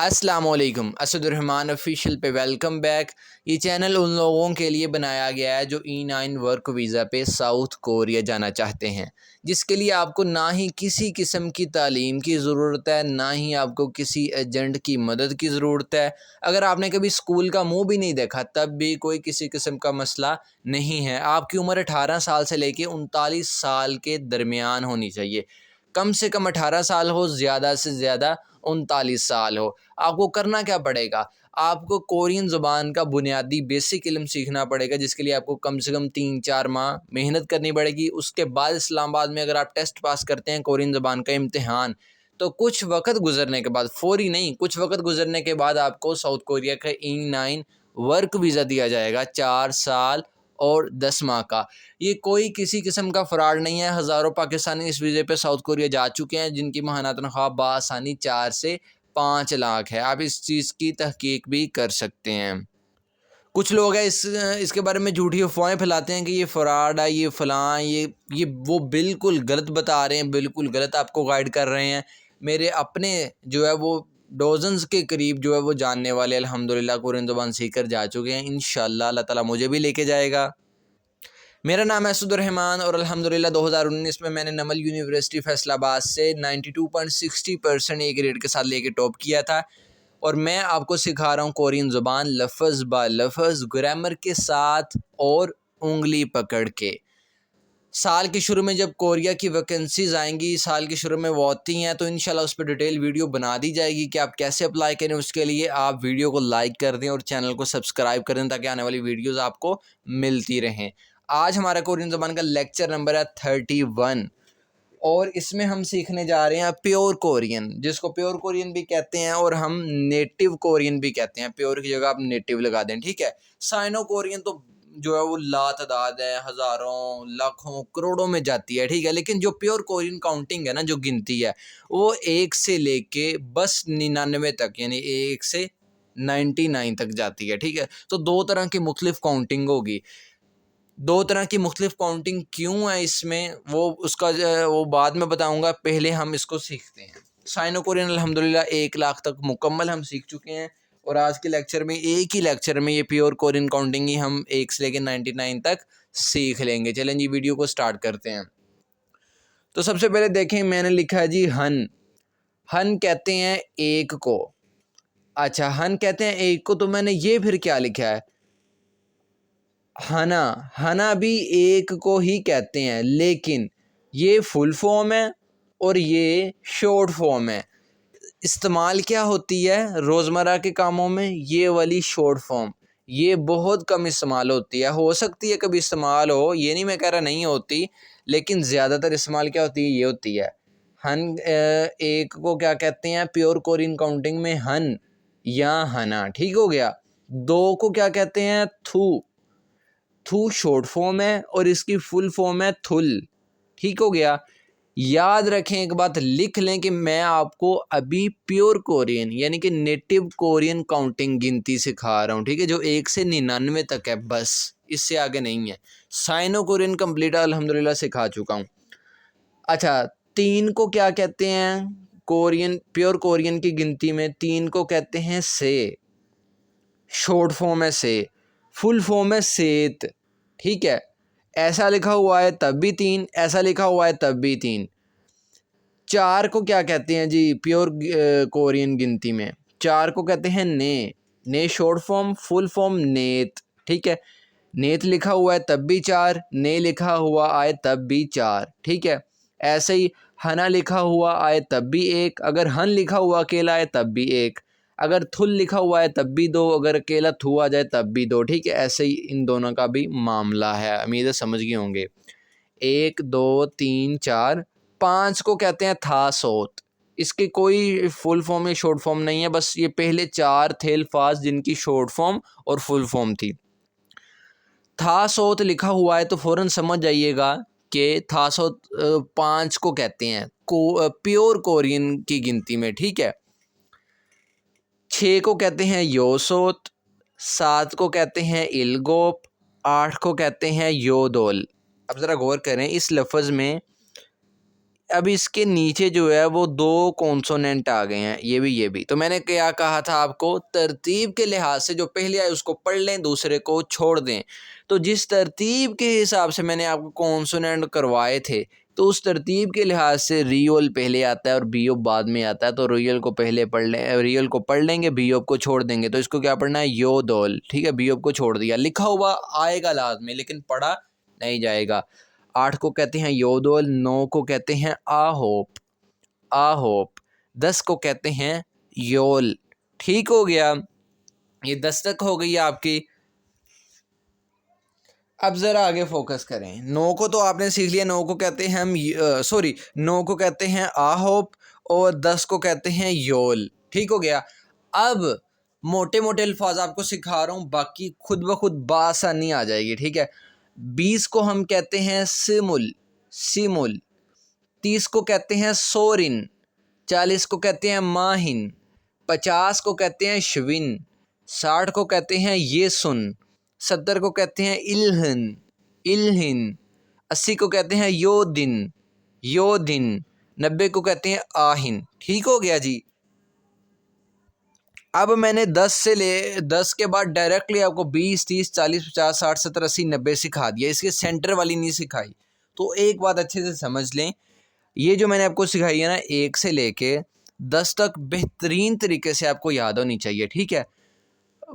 अस्सलामुअलैकुम असदुर्रहमान ऑफिशियल पे welcome back. ये चैनल उन लोगों के लिए बनाया गया है जो E9 वर्क वीज़ा पे साउथ कोरिया जाना चाहते हैं, जिसके लिए आपको ना ही किसी किस्म की तालीम की ज़रूरत है, ना ही आपको किसी एजेंट की मदद की ज़रूरत है। अगर आपने कभी स्कूल का मुंह भी नहीं देखा तब भी कोई किसी किस्म का मसला नहीं है। आपकी उम्र 18 साल से लेके 39 साल के दरमियान होनी चाहिए। कम से कम 18 साल हो, ज़्यादा से ज़्यादा 39 साल हो। आपको करना क्या पड़ेगा? आपको कोरियन ज़ुबान का बुनियादी बेसिक इल्म सीखना पड़ेगा, जिसके लिए आपको कम से कम 3-4 माह मेहनत करनी पड़ेगी। उसके बाद इस्लामाबाद में अगर आप टेस्ट पास करते हैं कोरियन ज़ुबान का इम्तिहान, तो कुछ वक़्त गुज़रने के बाद, फ़ौरी नहीं, कुछ वक़्त गुज़रने के बाद आपको साउथ कोरिया का E9 वर्क वीज़ा दिया जाएगा 4 साल और 10 माह का। ये कोई किसी किस्म का फ्रॉड नहीं है। हज़ारों पाकिस्तानी इस वीज़े पे साउथ कोरिया जा चुके हैं, जिनकी माहाना तनख्वाह बआसानी 4 से 5 लाख है। आप इस चीज़ की तहकीक भी कर सकते हैं। कुछ लोग हैं इसके बारे में झूठी अफ़वाहें फैलाते हैं कि ये फ्रॉड है, ये फ़लाँ, ये वो बिल्कुल गलत बता रहे हैं, बिल्कुल गलत आपको गाइड कर रहे हैं। मेरे अपने जो है वो डज़न्स के करीब जो है वो जानने वाले अल्हम्दुलिल्लाह कोरियन ज़ुबान सीख कर जा चुके हैं। इंशाअल्लाह अल्लाह ताला मुझे भी लेके जाएगा। मेरा नाम है असदुर्रहमान और अल्हम्दुलिल्लाह 2019 में मैंने नमल यूनिवर्सिटी फैसलाबाद से 92.60% ए ग्रेड के साथ लेके टॉप किया था। और मैं आपको सिखा रहा हूँ कोरियन ज़ुबान लफ़्ज़ ब लफ़्ज़, ग्रामर के साथ और उंगली पकड़ के। साल के शुरू में जब कोरिया की वैकेंसीज़ आएंगी, साल के शुरू में वो आती हैं, तो इंशाल्लाह उस पर डिटेल वीडियो बना दी जाएगी कि आप कैसे अप्लाई करें। उसके लिए आप वीडियो को लाइक कर दें और चैनल को सब्सक्राइब कर दें, ताकि आने वाली वीडियोज़ आपको मिलती रहें। आज हमारा कोरियन ज़बान का लेक्चर नंबर है 31 और इसमें हम सीखने जा रहे हैं प्योर कोरियन, जिसको प्योर कोरियन भी कहते हैं और हम नेटिव कोरियन भी कहते हैं। प्योर की जगह आप नेटिव लगा दें, ठीक है। साइनो कोरियन तो जो है वो लातादाद है, हज़ारों, लाखों, करोड़ों में जाती है, ठीक है। लेकिन जो प्योर कोरियन काउंटिंग है ना, जो गिनती है, वो 1 से लेके बस 99 तक, यानी 1 से 99 तक जाती है, ठीक है। तो दो तरह की मुख्तलिफ काउंटिंग होगी। दो तरह की मुख्तलिफ काउंटिंग क्यों है इसमें, वो बाद में बताऊंगा। पहले हम इसको सीखते हैं। साइनो कोरियन अल्हम्दुलिल्लाह 1 लाख तक मुकम्मल हम सीख चुके हैं और आज के लेक्चर में, एक ही लेक्चर में, ये प्योर कोरियन काउंटिंग ही हम 1 से लेकर 99 तक सीख लेंगे। चलें जी, वीडियो को स्टार्ट करते हैं। तो सबसे पहले देखें, मैंने लिखा है जी हन। हन कहते हैं एक को। अच्छा, हन कहते हैं एक को, तो मैंने ये फिर क्या लिखा है, हना। हना भी एक को ही कहते हैं, लेकिन ये फुल फॉर्म है और ये शॉर्ट फॉर्म है। इस्तेमाल क्या होती है रोज़मर्रा के कामों में, ये वाली शॉर्ट फॉर्म। ये बहुत कम इस्तेमाल होती है, हो सकती है कभी इस्तेमाल हो, ये नहीं मैं कह रहा नहीं होती, लेकिन ज़्यादातर इस्तेमाल क्या होती है, ये होती है। हन एक को क्या कहते हैं प्योर कोरियन काउंटिंग में, हन या हना, ठीक हो गया। दो को क्या कहते हैं, थू। थू शॉर्ट फॉर्म है और इसकी फुल फॉर्म है थुल, ठीक हो गया। याद रखें, एक बात लिख लें कि मैं आपको अभी प्योर कोरियन यानी कि नेटिव कोरियन काउंटिंग गिनती सिखा रहा हूँ, ठीक है, जो 1 से 99 तक है, बस इससे आगे नहीं है। साइनो कोरियन कंप्लीट अल्हम्दुलिल्लाह सिखा चुका हूँ। अच्छा, 3 को क्या कहते हैं कोरियन, प्योर कोरियन की गिनती में 3 को कहते हैं से। शॉर्ट फॉर्म है से, फुल फॉर्म है सेत, ठीक है। ऐसा लिखा हुआ है तब भी 3, ऐसा लिखा हुआ है तब भी 3। 4 को क्या कहते हैं जी प्योर कोरियन गिनती में, 4 को कहते हैं ने। ने शॉर्ट फॉर्म, फुल फॉर्म नेत, ठीक है। नेत लिखा हुआ है तब भी 4, ने लिखा हुआ आए तब भी 4, ठीक है। ऐसे ही हना लिखा हुआ आए तब भी 1, अगर हन लिखा हुआ अकेला आए तब भी 1, अगर थुल लिखा हुआ है तब भी 2, अगर अकेला थू आ जाए तब भी 2, ठीक है। ऐसे ही इन दोनों का भी मामला है, उम्मीद है समझ गए होंगे। 1 2 3 4, 5 को कहते हैं था सोत। इसके कोई फुल फॉर्म या शॉर्ट फॉर्म नहीं है, बस ये पहले 4 थे अल्फाज जिनकी शॉर्ट फॉर्म और फुल फॉर्म थी। था सोत लिखा हुआ है तो फ़ौरन समझ जाइएगा कि था सोत 5 को कहते हैं प्योर कोरियन की गिनती में, ठीक है। 6 को कहते हैं योसोत, 7 को कहते हैं इलगोप, 8 को कहते हैं योदोल। अब ज़रा गौर करें, इस लफ्ज़ में अब इसके नीचे जो है वो दो कॉन्सोनेंट आ गए हैं, ये भी। तो मैंने क्या कहा था आपको, तरतीब के लिहाज से जो पहले आए उसको पढ़ लें, दूसरे को छोड़ दें। तो जिस तरतीब के हिसाब से मैंने आपको कॉन्सोनेंट करवाए थे, तो उस तरतीब के लिहाज से रियल पहले आता है और बीओप बाद में आता है। तो रियल को पहले पढ़ लें, रियल को पढ़ लेंगे, बीओप को छोड़ देंगे। तो इसको क्या पढ़ना है, योदोल, ठीक है। बीओप को छोड़ दिया, लिखा हुआ आएगा लाजमी, लेकिन पढ़ा नहीं जाएगा। 8 को कहते हैं योदोल, 9 को कहते हैं आहोप, आहोप, 10 को कहते हैं योल। ठीक हो गया, ये 10 तक हो गई आपकी। अब ज़रा आगे फोकस करें। 9 को तो आपने सीख लिया, 9 को कहते हैं हम 9 को कहते हैं आहोप और 10 को कहते हैं योल। ठीक हो गया। अब मोटे मोटे अल्फाज आपको सिखा रहा हूँ, बाकी खुद ब खुद बासानी आ जाएगी, ठीक है। 20 को हम कहते हैं सिमुल, सिमुल। 30 को कहते हैं सोरिन, 40 को कहते हैं माहिन, 50 को कहते हैं शविन, 60 को कहते हैं ये सुन, 70 को कहते हैं इल्हन, इल्हिन, 80 को कहते हैं यो दिन, यो दिन, 90 को कहते हैं आहिन। ठीक हो गया जी। अब मैंने 10 के बाद डायरेक्टली आपको 20, 30, 40, 50, 60, 70, 80, 90 सिखा दिया, इसके सेंटर वाली नहीं सिखाई। तो एक बात अच्छे से समझ लें, ये जो मैंने आपको सिखाई है ना, 1 से लेके 10 तक बेहतरीन तरीके से आपको याद होनी चाहिए, ठीक है।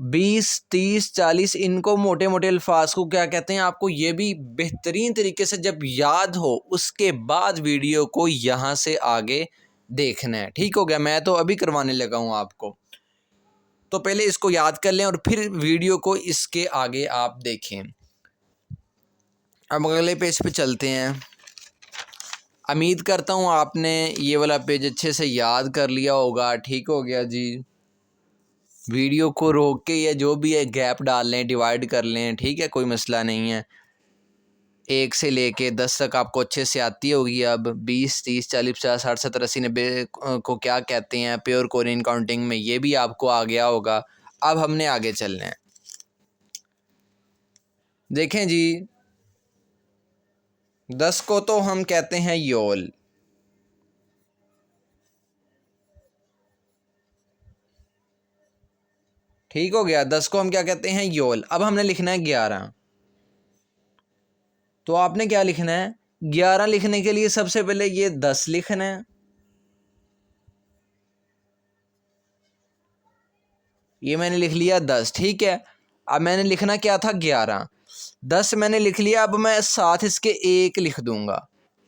20, 30, 40 इनको मोटे मोटे अल्फाज को क्या कहते हैं, आपको ये भी बेहतरीन तरीके से जब याद हो, उसके बाद वीडियो को यहाँ से आगे देखना है। ठीक हो गया, मैं तो अभी करवाने लगा हूँ आपको। तो पहले इसको याद कर लें और फिर वीडियो को इसके आगे आप देखें। अब अगले पेज पे चलते हैं। उम्मीद करता हूँ आपने ये वाला पेज अच्छे से याद कर लिया होगा। ठीक हो गया जी। वीडियो को रोक के या जो भी है गैप डाल लें, डिवाइड कर लें, ठीक है, कोई मसला नहीं है। 1 से लेके 10 तक आपको अच्छे से आती होगी। अब 20, 30, 40, 50, 60, 70, 80, 90 को क्या कहते हैं प्योर कोरियन काउंटिंग में, ये भी आपको आ गया होगा। अब हमने आगे चलना है। देखें जी, 10 को तो हम कहते हैं योल, ठीक हो गया। 10 को हम क्या कहते हैं, योल। अब हमने लिखना है 11। तो आपने क्या लिखना है, 11 लिखने के लिए सबसे पहले ये 10 लिखना है, ये मैंने लिख लिया 10, ठीक है। अब मैंने लिखना क्या था, 11। 10 मैंने लिख लिया, अब मैं साथ इसके 1 लिख दूंगा।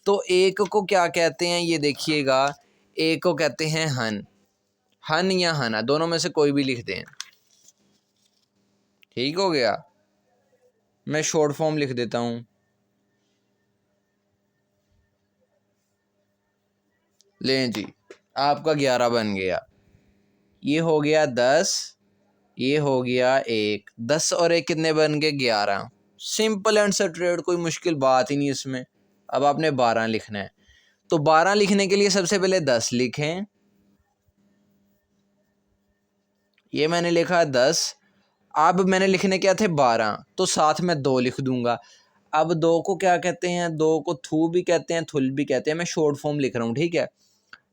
तो 1 को क्या कहते हैं, ये देखिएगा, 1 को कहते हैं हन, हन या हना, दोनों में से कोई भी लिख दें। ठीक हो गया, मैं शॉर्ट फॉर्म लिख देता हूँ। लें जी, आपका 11 बन गया। ये हो गया 10, ये हो गया 1। 10 और 1 कितने बन गए, 11। सिंपल एंड स्ट्रेट, कोई मुश्किल बात ही नहीं इसमें। अब आपने 12 लिखना है। तो 12 लिखने के लिए सबसे पहले 10 लिखें, ये मैंने लिखा 10। अब मैंने लिखने क्या थे, 12, तो साथ में 2 लिख दूंगा। अब 2 को क्या कहते हैं, 2 को थू भी कहते हैं, थुल भी कहते हैं। मैं शॉर्ट फॉर्म लिख रहा हूँ, ठीक है।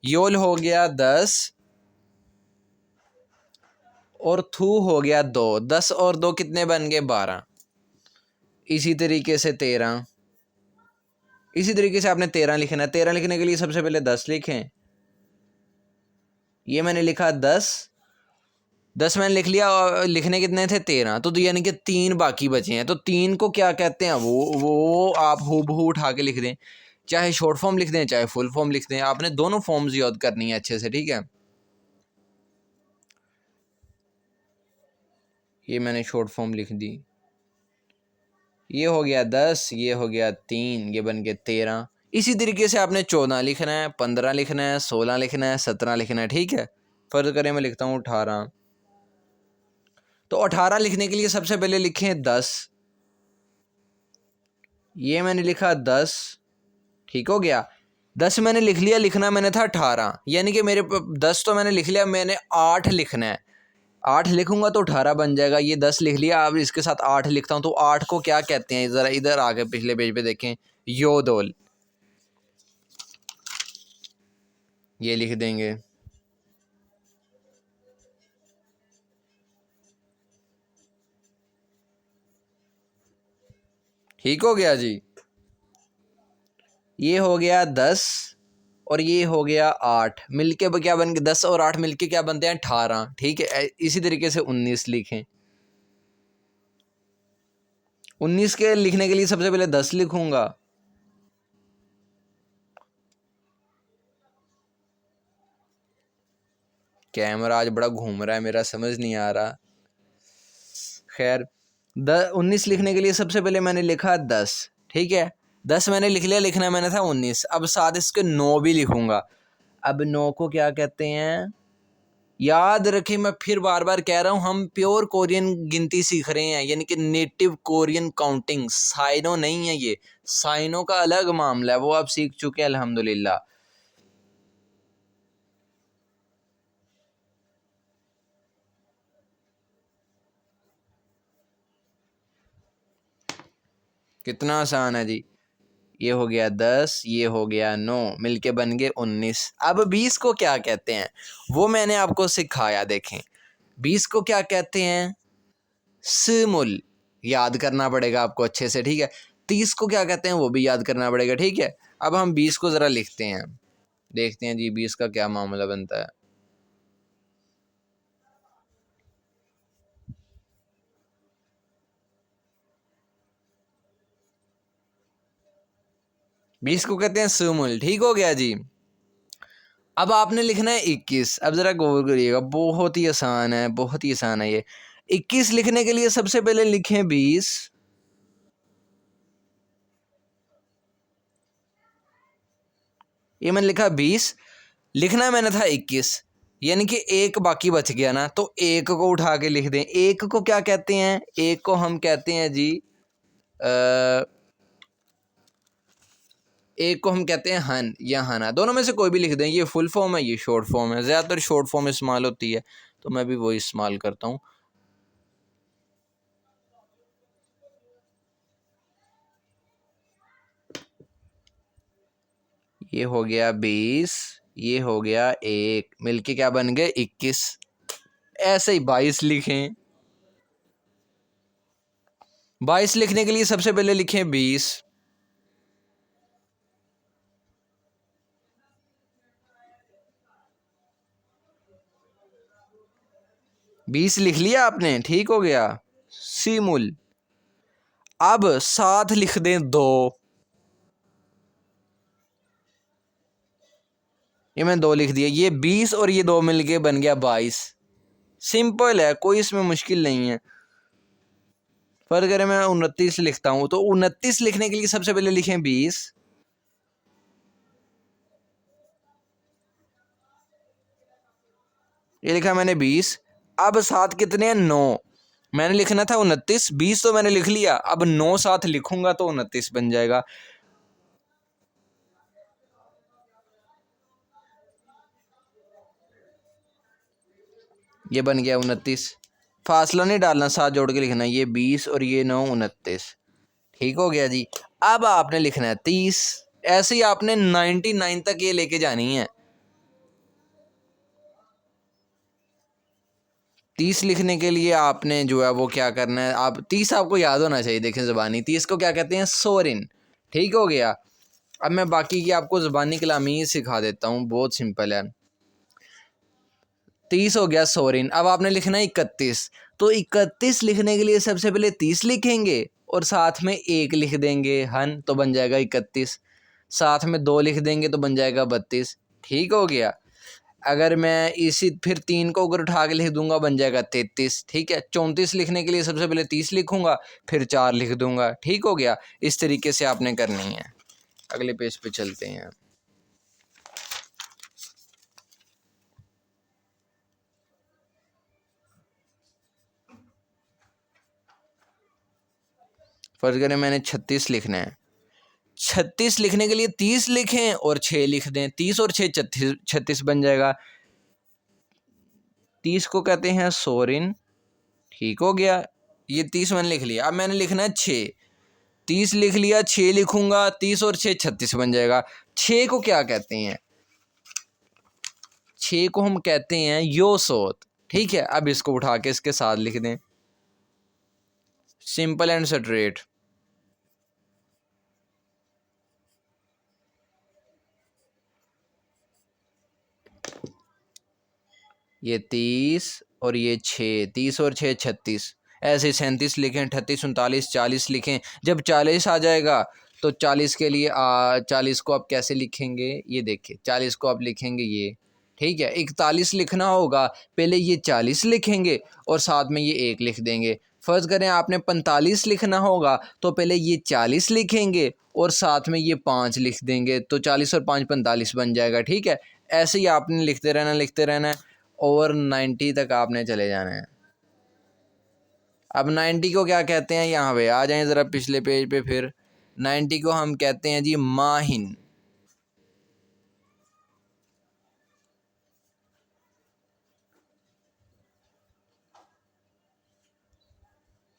योल हो गया 10 और थू हो गया 2। 10 और 2 कितने बन गए, 12। इसी तरीके से 13, इसी तरीके से आपने 13 लिखना है। 13 लिखने के लिए सबसे पहले 10 लिखें, ये मैंने लिखा 10। 10 मैंने लिख लिया और लिखने कितने थे, 13। तो यानी कि 3 बाकी बचे हैं। तो 3 को क्या कहते हैं, वो आप हूबहू उठा के लिख दें, चाहे शॉर्ट फॉर्म लिख दें चाहे फुल फॉर्म लिख दें। आपने दोनों फॉर्म्स याद करनी है अच्छे से, ठीक है। ये मैंने शॉर्ट फॉर्म लिख दी, ये हो गया 10, ये हो गया 3, ये बन गया 13। इसी तरीके से आपने 14 लिखना है, 15 लिखना है, 16 लिखना है, 17 लिखना है, ठीक है। फर्ज करें मैं लिखता हूँ 18। तो 18 लिखने के लिए सबसे पहले लिखें 10, ये मैंने लिखा 10, ठीक हो गया। 10 मैंने लिख लिया, लिखना मैंने था 18, यानी कि मेरे 10 तो मैंने लिख लिया, मैंने 8 लिखना है। 8 लिखूंगा तो 18 बन जाएगा। ये 10 लिख लिया, अब इसके साथ 8 लिखता हूँ। तो 8 को क्या कहते हैं, ज़रा इधर आके पिछले पेज पे देखें, योदोल। ये लिख देंगे। ठीक हो गया जी। ये हो गया 10 और ये हो गया 8, मिलके क्या बन गया, 10 और 8 मिलके क्या बनते हैं 18। ठीक है, इसी तरीके से 19 लिखें। 19 के लिखने के लिए सबसे पहले 10 लिखूंगा। कैमरा आज बड़ा घूम रहा है मेरा, समझ नहीं आ रहा। खैर 19 लिखने के लिए सबसे पहले मैंने लिखा 10। ठीक है, 10 मैंने लिख लिया, लिखना मैंने था 19। अब साथ इसके 9 भी लिखूंगा। अब 9 को क्या कहते हैं, याद रखें, मैं फिर बार बार कह रहा हूं, हम प्योर कोरियन गिनती सीख रहे हैं, यानी कि नेटिव कोरियन काउंटिंग। साइनो नहीं है ये, साइनो का अलग मामला है, वो आप सीख चुके हैं अल्हम्दुलिल्लाह। कितना आसान है जी। ये हो गया 10, ये हो गया 9, मिलके बन गए 19। अब 20 को क्या कहते हैं वो मैंने आपको सिखाया, देखें 20 को क्या कहते हैं, स्मूल। याद करना पड़ेगा आपको अच्छे से, ठीक है। 30 को क्या कहते हैं वो भी याद करना पड़ेगा, ठीक है। अब हम 20 को ज़रा लिखते हैं, देखते हैं जी 20 का क्या मामला बनता है। बीस को कहते हैं स्मूल, ठीक हो गया जी। अब आपने लिखना है 21। अब ज़रा गौर करिएगा, बहुत ही आसान है, बहुत ही आसान है ये। 21 लिखने के लिए सबसे पहले लिखें 20। ये मैंने लिखा 20, लिखना मैंने था 21, यानी कि एक बाकी बच गया ना, तो एक को उठा के लिख दें। एक को क्या कहते हैं, एक को हम कहते हैं जी एक को हम कहते हैं हन या हना, दोनों में से कोई भी लिख दें। ये फुल फॉर्म है, ये शॉर्ट फॉर्म है, ज़्यादातर शॉर्ट फॉर्म इस्तेमाल होती है, तो मैं भी वही इस्तेमाल करता हूँ। ये हो गया 20, ये हो गया 1, मिलके क्या बन गए 21। ऐसे ही 22 लिखें। 22 लिखने के लिए सबसे पहले लिखें 20। 20 लिख लिया आपने, ठीक हो गया, सीमुल। अब साथ लिख दें 2। ये मैंने 2 लिख दिया, ये 20 और ये 2 मिलके बन गया 22। सिंपल है, कोई इसमें मुश्किल नहीं है। फर्ज करें मैं 29 लिखता हूँ, तो 29 लिखने के लिए सबसे पहले लिखें 20। ये लिखा मैंने 20। अब साथ कितने हैं, 9। मैंने लिखना था 29, 20 तो मैंने लिख लिया, अब 9 साथ लिखूंगा तो 29 बन जाएगा। ये बन गया 29। फासला नहीं डालना, साथ जोड़ के लिखना, ये 20 और ये 9, 29। ठीक हो गया जी। अब आपने लिखना है 30। ऐसे ही आपने 99 तक ये लेके जानी है। 30 लिखने के लिए आपने जो है वो क्या करना है, आप 30 आपको याद होना चाहिए, देखें ज़बानी 30 को क्या कहते हैं, सोरिन। ठीक हो गया। अब मैं बाकी की आपको ज़बानी कलामी सिखा देता हूँ, बहुत सिंपल है। 30 हो गया सोरिन। अब आपने लिखना है 31, तो 31 लिखने के लिए सबसे पहले 30 लिखेंगे और साथ में 1 लिख देंगे हन, तो बन जाएगा 31। साथ में 2 लिख देंगे तो बन जाएगा 32। ठीक हो गया। अगर मैं इसी फिर 3 को अगर उठा के लिख दूंगा बन जाएगा 33। ठीक है, 34 लिखने के लिए सबसे पहले 30 लिखूंगा, फिर 4 लिख दूंगा। ठीक हो गया। इस तरीके से आपने करनी है। अगले पेज पे चलते हैं। फर्ज करें मैंने 36 लिखना है। 36 लिखने के लिए 30 लिखें और 6 लिख दें, 30 और 6 36 बन जाएगा। 30 को कहते हैं सोरिन। ठीक हो गया, ये 30 मैंने लिख लिया। अब मैंने लिखना है 6। 30 लिख लिया, 6 लिखूंगा, 30 और 6 36 बन जाएगा। 6 को क्या कहते हैं, 6 को हम कहते हैं योसोत, ठीक है। अब इसको उठा के इसके साथ लिख दें, सिंपल एंड स्ट्रेट। ये 30 और ये 6, 30 और 6 36, ऐसे 37 लिखें, 38 39 40 लिखें। जब 40 आ जाएगा तो 40 के लिए 40 को आप कैसे लिखेंगे, ये देखिए 40 को आप लिखेंगे ये, ठीक है। 41 लिखना होगा, पहले ये 40 लिखेंगे और साथ में ये 1 लिख देंगे। फ़र्ज़ करें आपने 45 लिखना होगा तो पहले ये 40 लिखेंगे और साथ में ये 5 लिख देंगे, तो 40 और 5 45 बन जाएगा, ठीक है। ऐसे ही आपने लिखते रहना है और 90 तक आपने चले जाना है। अब 90 को क्या कहते हैं, यहाँ पे आ जाएं ज़रा पिछले पेज पे। फिर 90 को हम कहते हैं जी माहिन।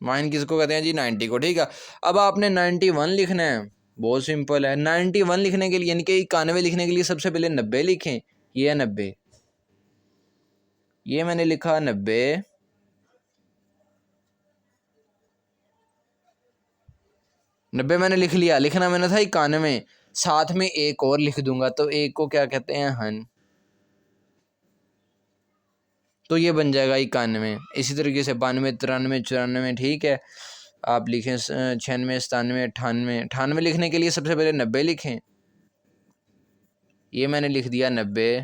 माहिन किसको कहते हैं जी, 90 को, ठीक है। अब आपने 91 लिखना है, बहुत सिंपल है। 91 लिखने के लिए यानी कि 91 लिखने के लिए सबसे पहले 90 लिखें। ये है 90, ये मैंने लिखा 90, 90 मैंने लिख लिया। लिखना मैंने था 91, साथ में एक और लिख दूंगा, तो एक को क्या कहते हैं, हन, तो ये बन जाएगा 91। इसी तरीके से 92 93 94, ठीक है। आप लिखें 96 97 98। 98 लिखने के लिए सबसे पहले 90 लिखें, ये मैंने लिख दिया 90,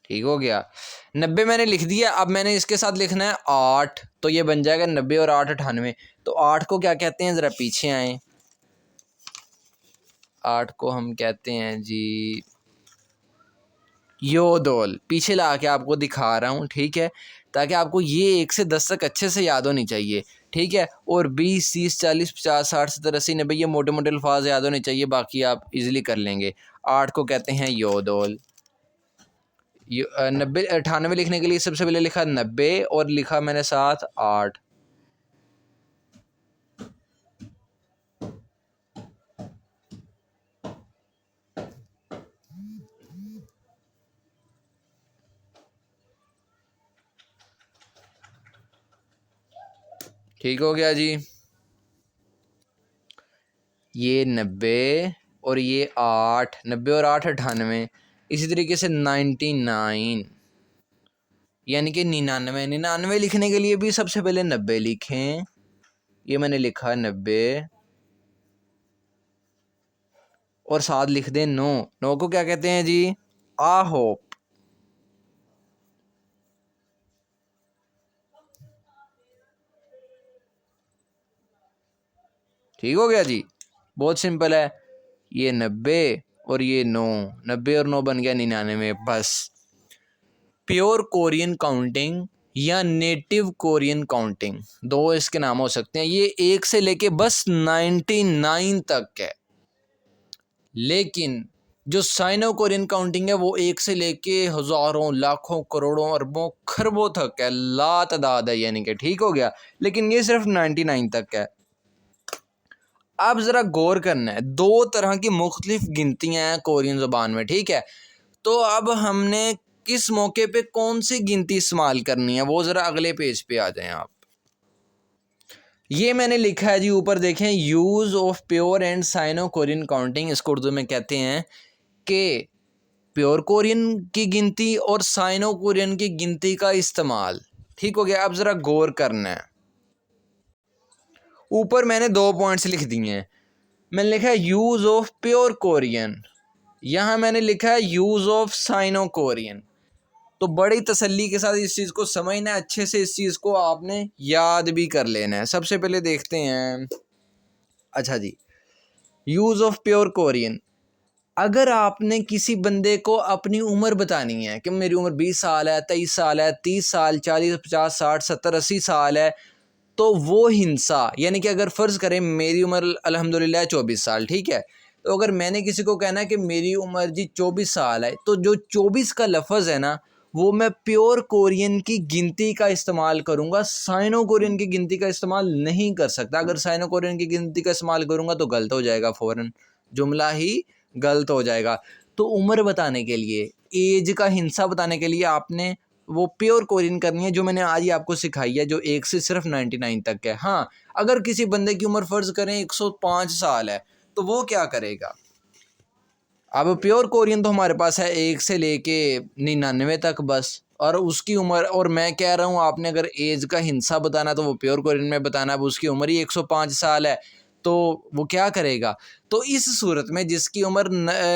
ठीक हो गया। 90 मैंने लिख दिया। अब मैंने इसके साथ लिखना है 8, तो ये बन जाएगा 90 और 8 98। तो 8 को क्या कहते हैं, ज़रा पीछे आए। 8 को हम कहते हैं जी योदोल। पीछे ला के आपको दिखा रहा हूँ, ठीक है, ताकि आपको ये 1 से 10 तक अच्छे से याद होनी चाहिए, ठीक है। और 20 30 40 50 60 70 80 90 ये मोटे मोटे अल्फाज याद होने चाहिए, बाकी आप इजीली कर लेंगे। 8 को कहते हैं योदोल। 90 98 लिखने के लिए सबसे पहले लिखा 90 और लिखा मैंने साथ 8। ठीक हो गया जी। ये 90 और ये 8, 90 और 8 98। इसी तरीके से 99 यानी कि 99। 99 लिखने के लिए भी सबसे पहले 90 लिखें, ये मैंने लिखा 90 और साथ लिख दें 9। 9 को क्या कहते हैं जी, होप। ठीक हो गया जी, बहुत सिंपल है। ये 90 और ये 9, 90 और 9 बन गया 99। बस प्योर कोरियन काउंटिंग या नेटिव कोरियन काउंटिंग, दो इसके नाम हो सकते हैं। ये 1 से लेके बस 99 तक है, लेकिन जो साइनो कोरियन काउंटिंग है वो 1 से लेके हज़ारों लाखों करोड़ों अरबों खरबों तक है, लातादाद है यानी कि, ठीक हो गया। लेकिन ये सिर्फ 99 तक है। अब ज़रा गौर करना है, 2 तरह की मुख्तलिफ गिनतियाँ हैं कोरियन ज़ुबान में, ठीक है। तो अब हमने किस मौके पे कौन सी गिनती इस्तेमाल करनी है, वो ज़रा अगले पेज पे आ जाएं आप। ये मैंने लिखा है जी, ऊपर देखें, use of pure and Sino Korean counting. इसको उर्दू में कहते हैं कि प्योर कोरियन की गिनती और साइनो कोरियन की गिनती का इस्तेमाल, ठीक हो गया। अब ज़रा गौर करना है, ऊपर मैंने 2 पॉइंट्स लिख दिए हैं। मैंने लिखा है यूज़ ऑफ प्योर कोरियन, यहाँ मैंने लिखा है यूज़ ऑफ साइनो कोरियन। तो बड़ी तसल्ली के साथ इस चीज़ को समझना है, अच्छे से इस चीज़ को आपने याद भी कर लेना है। सबसे पहले देखते हैं, अच्छा जी, यूज़ ऑफ प्योर कोरियन। अगर आपने किसी बंदे को अपनी उम्र बतानी है कि मेरी उम्र 20 साल है, 23 साल है, 30 साल, 40 50 60 70 80 साल है, तो वो हिंसा यानी कि अगर फ़र्ज़ करें मेरी उम्र अल्हम्दुलिल्लाह 24 साल, ठीक है। तो अगर मैंने किसी को कहना है कि मेरी उम्र जी 24 साल है, तो जो 24 का लफ्ज़ है ना, वो मैं प्योर कोरियन की गिनती का इस्तेमाल करूँगा, साइनो कोरियन की गिनती का इस्तेमाल नहीं कर सकता। अगर साइनो कोरियन की गिनती का इस्तेमाल करूँगा तो गलत हो जाएगा, फ़ौरन जुमला ही गलत हो जाएगा। तो उम्र बताने के लिए, एज का हिंसा बताने के लिए आपने वो प्योर कोरियन करनी है जो मैंने आज ही आपको सिखाई है, जो 1 से सिर्फ 99 तक है। हाँ, अगर किसी बंदे की उम्र फ़र्ज़ करें 105 साल है तो वो क्या करेगा? अब प्योर कोरियन तो हमारे पास है 1 से लेके 99 तक बस, और उसकी उम्र, और मैं कह रहा हूँ आपने अगर एज का हिंसा बताना तो वो प्योर कोरियन में बताना। अब उसकी उम्र ही 105 साल है तो वो क्या करेगा? तो इस सूरत में जिसकी उम्र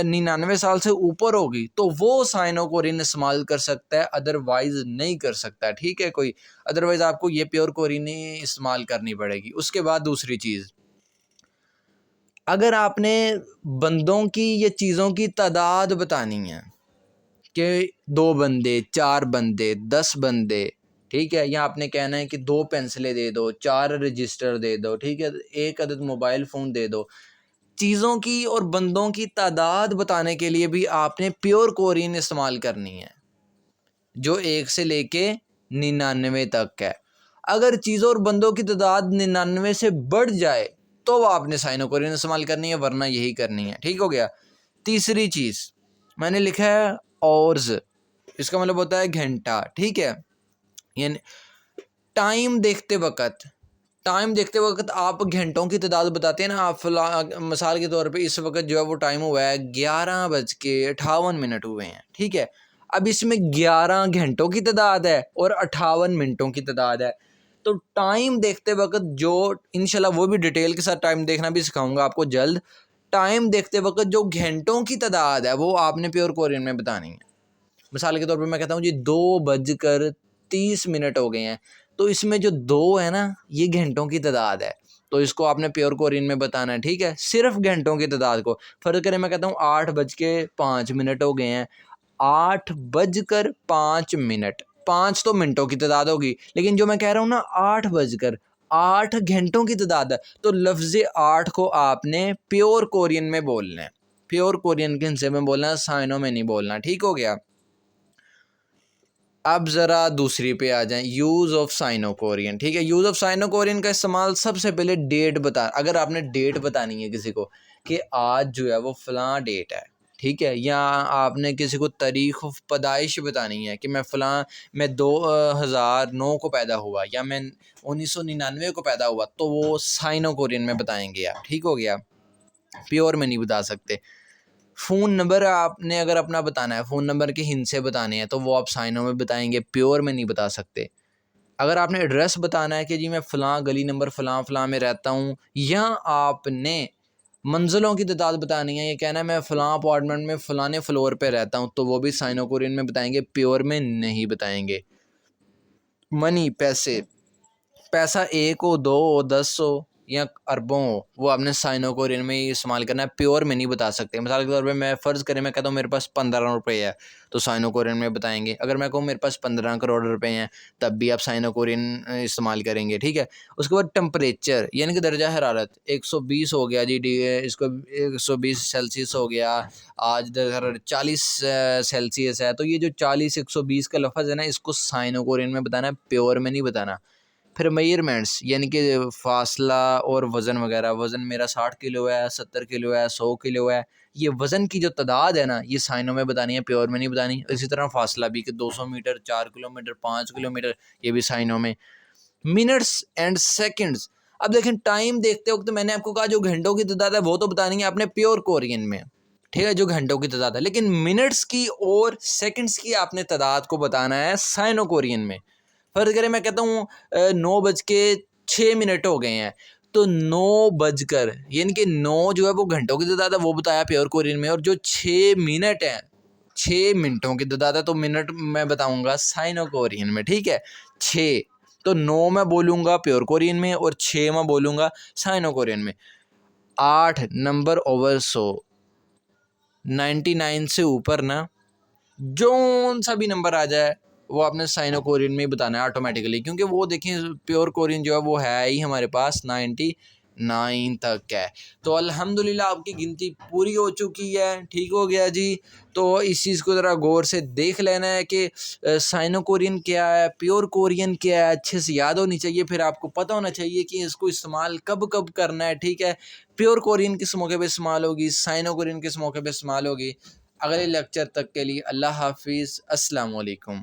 99 साल से ऊपर होगी तो वो साइनो कोरियन इस्तेमाल कर सकता है, अदरवाइज नहीं कर सकता। ठीक है, कोई अदरवाइज आपको ये प्योर कोरियन ही इस्तेमाल करनी पड़ेगी। उसके बाद दूसरी चीज़, अगर आपने बंदों की या चीज़ों की तादाद बतानी है कि 2 बंदे, 4 बंदे, 10 बंदे, ठीक है, या आपने कहना है कि 2 पेंसिलें दे दो, 4 रजिस्टर दे दो, ठीक है, 1 अदद मोबाइल फ़ोन दे दो। चीज़ों की और बंदों की तादाद बताने के लिए भी आपने प्योर कोरियन इस्तेमाल करनी है, जो 1 से लेके 99 तक है। अगर चीज़ों और बंदों की तादाद 99 से बढ़ जाए तो वो आपने साइनो कोरियन इस्तेमाल करनी है, वरना यही करनी है। ठीक हो गया। तीसरी चीज़ मैंने लिखा है ऑवर्स, इसका मतलब होता है घंटा। ठीक है, यानी टाइम देखते वक्त आप घंटों की तादाद बताते हैं ना, आप मिसाल के तौर पे इस वक्त जो है वो टाइम हुआ है 11:58 हुए हैं। ठीक है, अब इसमें 11 घंटों की तादाद है और 58 मिनटों की तादाद है। तो टाइम देखते वक्त जो, इंशाल्लाह वो भी डिटेल के साथ टाइम देखना भी सिखाऊंगा आपको जल्द। टाइम देखते वक्त जो घंटों की तादाद है वो आपने प्योर कोरियन में बतानी है। मिसाल के तौर पे मैं कहता हूँ जी 2:30 हो गए हैं, तो इसमें जो 2 है ना ये घंटों की तादाद है, तो इसको आपने प्योर कोरियन में बताना है। ठीक है, सिर्फ घंटों की तादाद को। फर्ज करें मैं कहता हूँ 8:05 हो गए हैं, 8:05, 5 तो मिनटों की तादाद होगी, लेकिन जो मैं कह रहा हूँ ना 8 घंटों की तादाद है, तो लफ्ज़ 8 को आपने प्योर कोरियन में बोलना है, प्योर कोरियन के हिस्से में बोलना है, साइनो में नहीं बोलना। ठीक हो गया। अब ज़रा दूसरी पे आ जाएं, यूज़ ऑफ साइनो कोरियन। ठीक है, यूज़ ऑफ साइनो कोरियन का इस्तेमाल सबसे पहले डेट बता, अगर आपने डेट बतानी है किसी को कि आज जो है वो फ़लाँ डेट है, ठीक है, या आपने किसी को तारीख़ पैदाइश बतानी है कि मैं 2009 को पैदा हुआ या मैं 1999 को पैदा हुआ, तो वो साइनो कोरियन में बताएंगे आप। ठीक हो गया, प्योर में नहीं बता सकते। फ़ोन नंबर आपने अगर अपना बताना है, फ़ोन नंबर के हिंसे बताने हैं, तो वो आप साइनों में बताएंगे, प्योर में नहीं बता सकते। अगर आपने एड्रेस बताना है कि जी मैं फ़लाँ गली नंबर फ़लाँ में रहता हूँ, या आपने मंजिलों की तादाद बतानी है, ये कहना है मैं फ़लाँ अपार्टमेंट में फ़लाने फ्लोर पे रहता हूँ, तो वो भी साइनो कोरियन में बताएंगे, प्योर में नहीं बताएंगे। मनी, पैसे, पैसा 1 हो, 2 हो, 10 हो या अरबों हो, वो आपने साइनो कोरियन में ही इस्तेमाल करना है, प्योर में नहीं बता सकते। मिसाल के तौर पे मैं फ़र्ज़ करें मैं कहता हूँ मेरे पास 15 रुपये है, तो साइनो कोरियन में बताएंगे। अगर मैं कहूँ मेरे पास 15 करोड़ रुपए हैं, तब भी आप साइनो कोरियन इस्तेमाल करेंगे। ठीक है, उसके बाद टेम्परेचर यानी कि दर्जा हरारत 120 हो गया जी, इसको 120 सेल्सियस हो गया, आज दर्जा हरारत 40 सेल्सियस है, तो ये जो 40-120 का लफ्ज़ है ना, इसको साइनो कोरियन में बताना है, प्योर में नहीं बताना। फिर मेजरमेंट्स यानी कि फासला और वज़न वगैरह, वज़न मेरा 60 किलो है, 70 किलो है, 100 किलो है, ये वज़न की जो तादाद है ना, ये साइनों में बतानी है, प्योर में नहीं बतानी। इसी तरह फासला भी कि 200 मीटर, 4 किलोमीटर, 5 किलोमीटर, ये भी साइनों में। मिनट्स एंड सेकंड्स, अब देखें टाइम देखते वक्त मैंने आपको कहा जो घंटों की तादाद है वो तो बतानी है आपने प्योर कोरियन में, ठीक है, जो घंटों की तादाद है, लेकिन मिनट्स की और सेकंड्स की आपने तादाद को बताना है साइनो कोरियन में। फ़र्ज़ करें मैं कहता हूँ 9:06 हो गए हैं, तो 9 यानी कि 9 जो है वो घंटों की तादाद है, वो बताया प्योर कोरियन में, और जो 6 मिनट हैं 6 मिनटों की तादाद है, तो मिनट मैं बताऊँगा साइनो कोरियन में। ठीक है, 6, तो 9 मैं बोलूँगा प्योर कोरियन में और 6 मैं बोलूँगा साइनो कोरियन में। 8 नंबर ओवर 100, 99 से ऊपर ना जौन सा भी नंबर आ जाए वो आपने साइनो कोरियन में ही बताना है ऑटोमेटिकली, क्योंकि वो देखें प्योर कोरियन जो है वो है ही हमारे पास 99 तक है। तो अल्हम्दुलिल्लाह आपकी गिनती पूरी हो चुकी है। ठीक हो गया जी। तो इस चीज़ को ज़रा गौर से देख लेना है कि साइनो कोरियन क्या है, प्योर कोरियन क्या है, अच्छे से याद होनी चाहिए। फिर आपको पता होना चाहिए कि इसको इस्तेमाल कब कब करना है। ठीक है, प्योर कोरियन किस मौके पे इस्तेमाल होगी, साइनो कोरियन किस मौके पे इस्तेमाल होगी। अगले लेक्चर तक के लिए अल्लाह हाफिज़, अस्सलाम वालेकुम।